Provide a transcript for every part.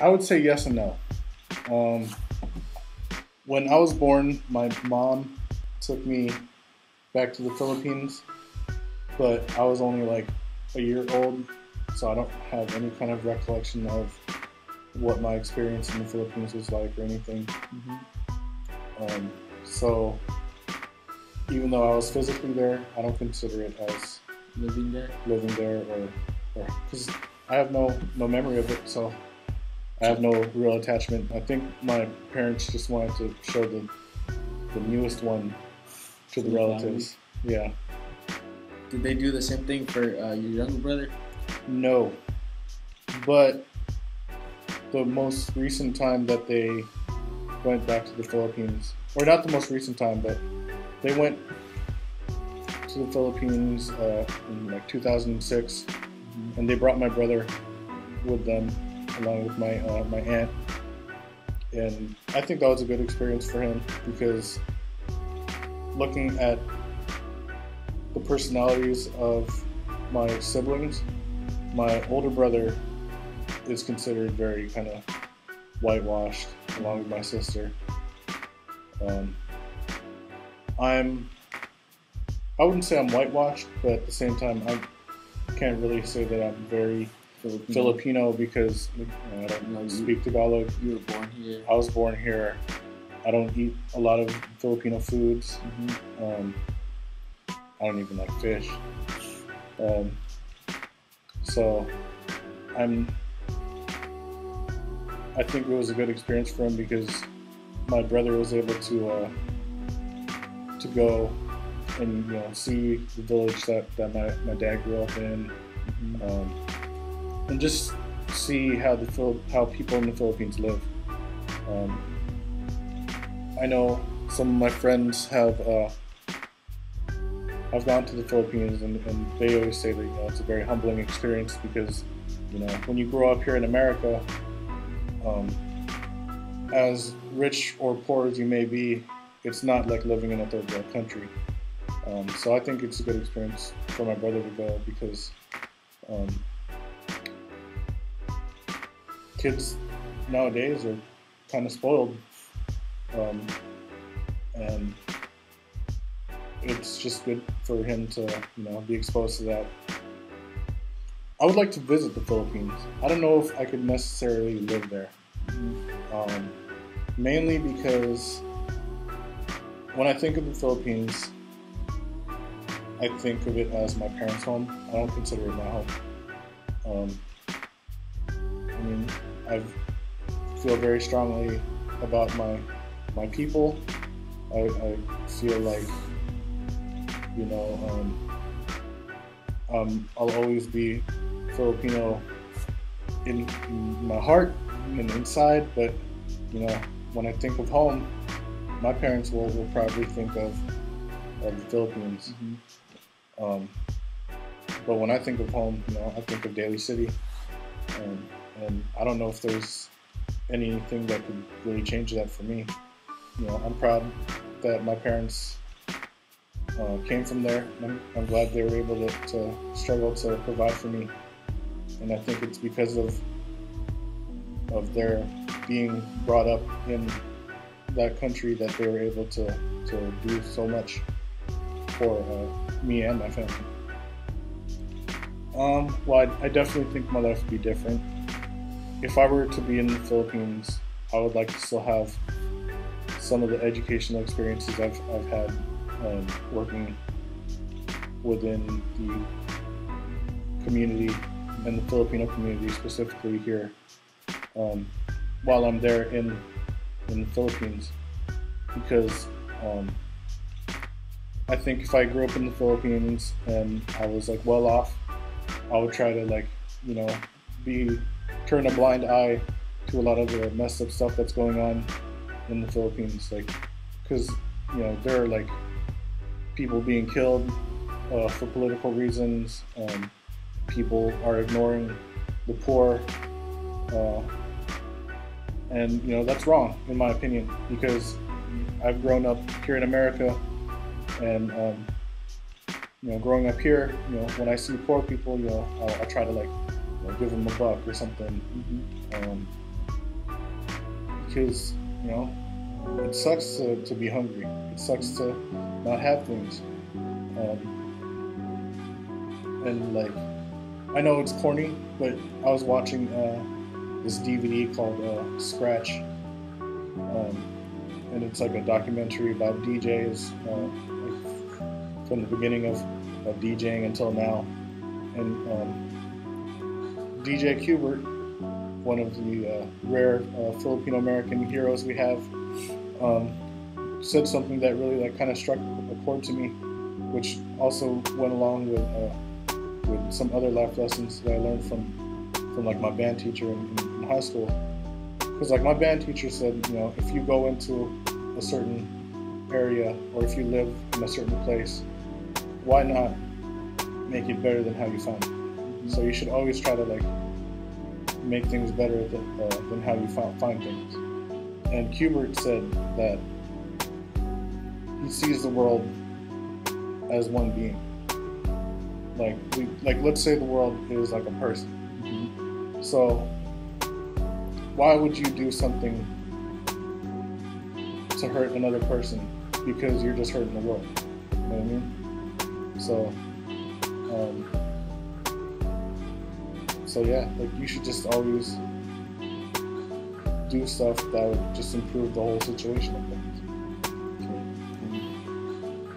I would say yes and no. Um, when I was born, my mom took me back to the Philippines, but I was only like a year old, so I don't have any kind of recollection of what my experience in the Philippines was like or anything. Hmm. So even though I was physically there, I don't consider it as Living there. living there or because I have no memory of it, so I have So, no real attachment. I think my parents just wanted to show the newest one to to the the family. relatives. Yeah, Did they do the same thing for your younger brother? no, but the most recent time that they went back to the Philippines, or not the most recent time, but they went to the Philippines in like 2006, Hmm. and they brought my brother with them along with my aunt, and I think that was a good experience for him because looking at the personalities of my siblings, my older brother is considered very kind of whitewashed, along with my sister. Um, I'm I wouldn't say I'm whitewashed, but at the same time, I can't really say that I'm very Filipino. Filipino because I No, don't speak Tagalog. you were born here. I was born here. I don't eat a lot of Filipino foods. Hmm. Um, I don't even like fish. Um, so I'm. I think it was a good experience for him because my brother was able to go and see the village that my dad grew up in, Hmm. um, and just see how how people in the Philippines live. Um, I know some of my friends have gone to the Philippines, and they always say that it's a very humbling experience because when you grow up here in America, um, as rich or poor as you may be, it's not like living in a third world country. So I think it's a good experience for my brother to go because um, kids nowadays are kind of spoiled, um, and it's just good for him to be exposed to that. I would like to visit the Philippines. I don't know if I could necessarily live there, Hmm. um, mainly because when I think of the Philippines, I think of it as my parents' home. I don't consider it my home. Um, I mean, I feel very strongly about my people. I feel like you know I'll always be Filipino in my heart and inside. But you know, when I think of home, my parents will probably think of the Philippines. Hmm. Um, but when I think of home, I think of Daly City, um, and I don't know if there's anything that could really change that for me. I'm proud that my parents came from there. I'm glad they were able to struggle to provide for me, and I think it's because of their being brought up in that country that they were able to do so much for me and my family. Well, I definitely think my life would be different. If I were to be in the Philippines, I would like to still have some of the educational experiences I've had working within the community and the Filipino community specifically here um, while I'm there in the Philippines because um, I think if I grew up in the Philippines and I was like well off, I would try to you know be turn a blind eye to a lot of the messed up stuff that's going on in the Philippines, like because there are like people being killed for political reasons. People are ignoring the poor, uh, and that's wrong in my opinion because I've grown up here in America, and growing up here, when I see poor people, I'll try to give them a buck or something. Hmm. Um, because it sucks to be hungry. It sucks to not have things. And like, I know it's corny, but I was watching this DVD called Scratch, and it's like a documentary about DJs like from the beginning of DJing until now. And DJ Qbert, one of the rare Filipino American heroes we have, said something that really like kind of struck a chord to me, which also went along with some other life lessons that I learned from like my band teacher in high school. Because like my band teacher said, if you go into a certain area or if you live in a certain place, why not make it better than how you found it? So you should always try to like make things better than how you find things. And Qbert said that he sees the world as one being. Like let's say the world is like a person. Mm-hmm. So why would you do something to hurt another person because you're just hurting the world? You know what I mean? So yeah, like you should just always do stuff that would just improve the whole situation of things.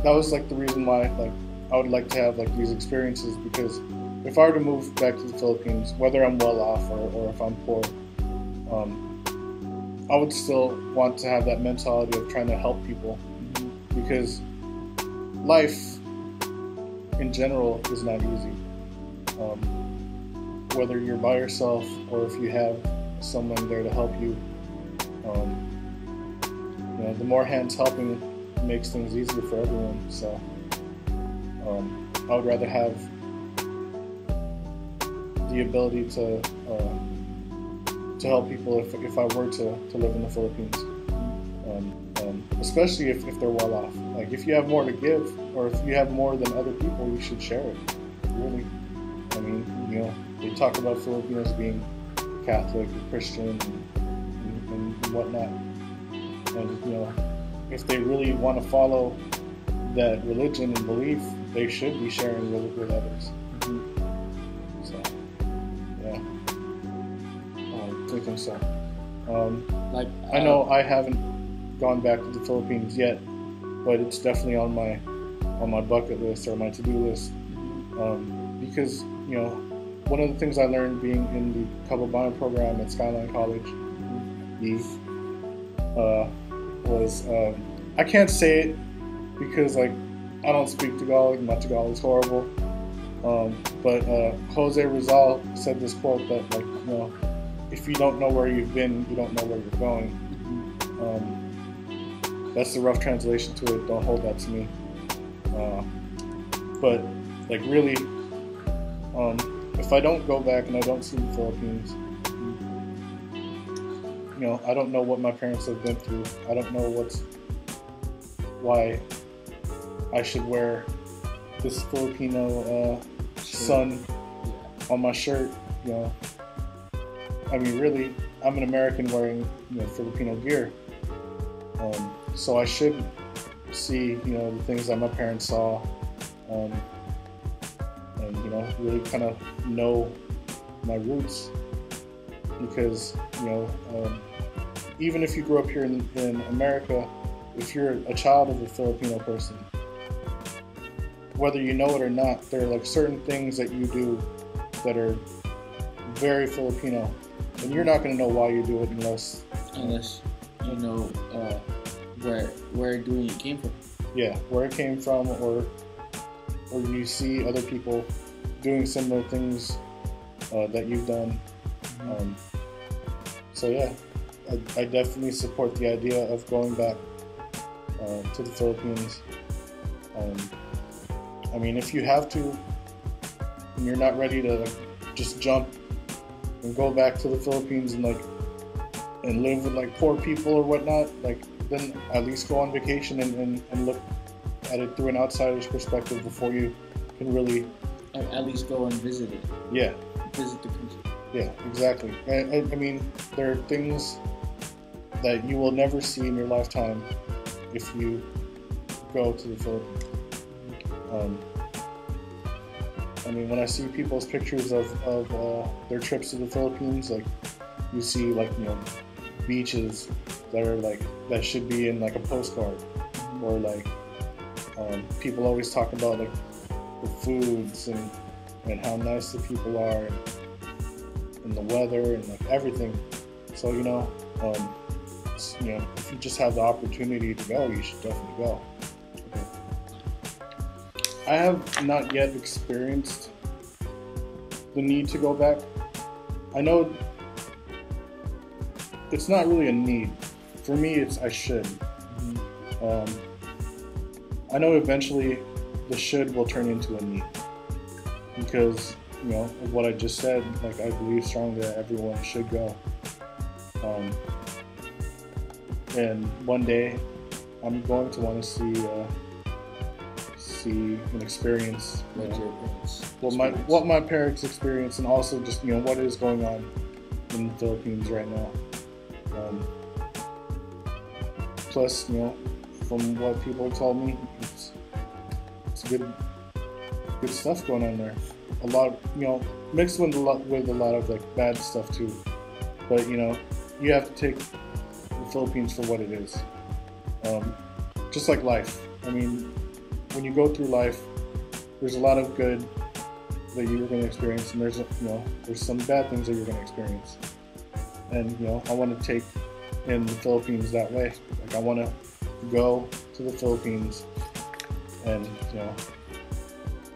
That was like the reason why like I would like to have like these experiences, because if I were to move back to the Philippines, whether I'm well off or if I'm poor, I would still want to have that mentality of trying to help people, because life in general is not easy. Whether you're by yourself or if you have someone there to help you, the more hands helping makes things easier for everyone. So I would rather have the ability to help people if I were to live in the Philippines, especially if they're well off. Like if you have more to give, or if you have more than other people, you should share it. Really, I mean, they talk about Filipinos being Catholic or Christian and whatnot, and if they really want to follow that religion and belief, they should be sharing with others. Mm-hmm. So, yeah, I think so. I know I haven't gone back to the Philippines yet, but it's definitely on my bucket list or my to-do list, because one of the things I learned being in the Kababana program at Skyline College, was I can't say it because like I don't speak Tagalog. My Tagalog is horrible. But Jose Rizal said this quote that like if you don't know where you've been, you don't know where you're going. That's the rough translation to it. Don't hold that to me. But like really, if I don't go back and I don't see the Philippines, I don't know what my parents have been through. I don't know why I should wear this Filipino sun on my shirt. I mean, really, I'm an American wearing Filipino gear. So I should see the things that my parents saw, and really kind of know my roots, because even if you grew up here in America, if you're a child of a Filipino person, whether you know it or not, there are like certain things that you do that are very Filipino, and you're not going to know why you do it unless you know where doing it came from. Yeah, where it came from, or you see other people doing similar things that you've done. So yeah, I definitely support the idea of going back to the Philippines. I mean, if you have to, and you're not ready to just jump and go back to the Philippines and live with like poor people or whatnot, then at least go on vacation and look at it through an outsider's perspective before you can really at least go and visit it. Yeah. Visit the country. Yeah, exactly. I mean, there are things that you will never see in your lifetime if you go to the Philippines. I mean, when I see people's pictures of their trips to the Philippines, like you see like, you know, beaches that are like, that should be in like a postcard, or like people always talk about like the foods and how nice the people are, and the weather and like everything. So you know, if you just have the opportunity to go, you should definitely go. I have not yet experienced the need to go back. I know it's not really a need. For me, it's I should. I know eventually the should will turn into a need, because, you know, of what I just said, like I believe strongly that everyone should go. And one day I'm going to want to see and experience what my parents experience, and also just, you know, what is going on in the Philippines right now. Plus, you know, from what people have told me, it's good stuff going on there. A lot, you know, mixed with a lot of like bad stuff too. But you know, you have to take the Philippines for what it is. Just like life. I mean, when you go through life, there's a lot of good that you're going to experience, and there's some bad things that you're going to experience. And you know, I want to take in the Philippines that way. Like I want to go to the Philippines, and you know,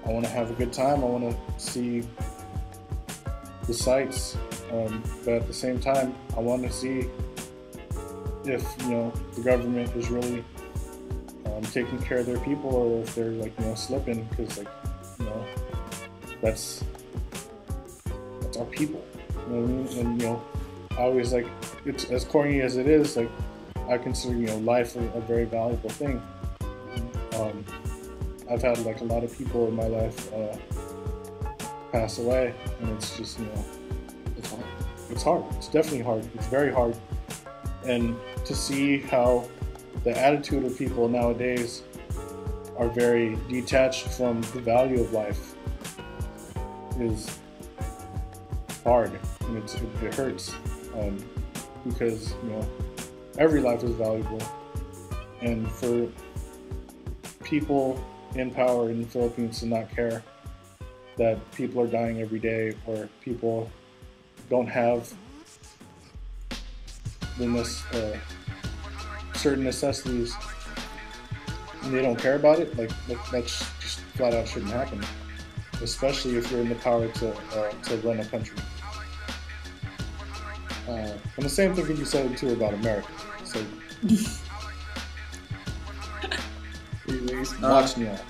I want to have a good time. I want to see the sights, but at the same time, I want to see if, you know, the government is really taking care of their people, or if they're like, you know, slipping, because like, you know, that's our people. You know what I mean? And you know, I always like, it's as corny as it is, like I consider, you know, life a very valuable thing. I've had like a lot of people in my life pass away, and it's just, you know, it's hard. It's hard. It's definitely hard. It's very hard. And to see how the attitude of people nowadays are very detached from the value of life is hard, and it hurts, because, you know, every life is valuable, and for people in power in the Philippines to not care that people are dying every day, or people don't have the certain necessities, and they don't care about it, like that's just flat out shouldn't happen, especially if you're in the power to run a country. And the same thing can be said too about America. So Anyways, watch me out.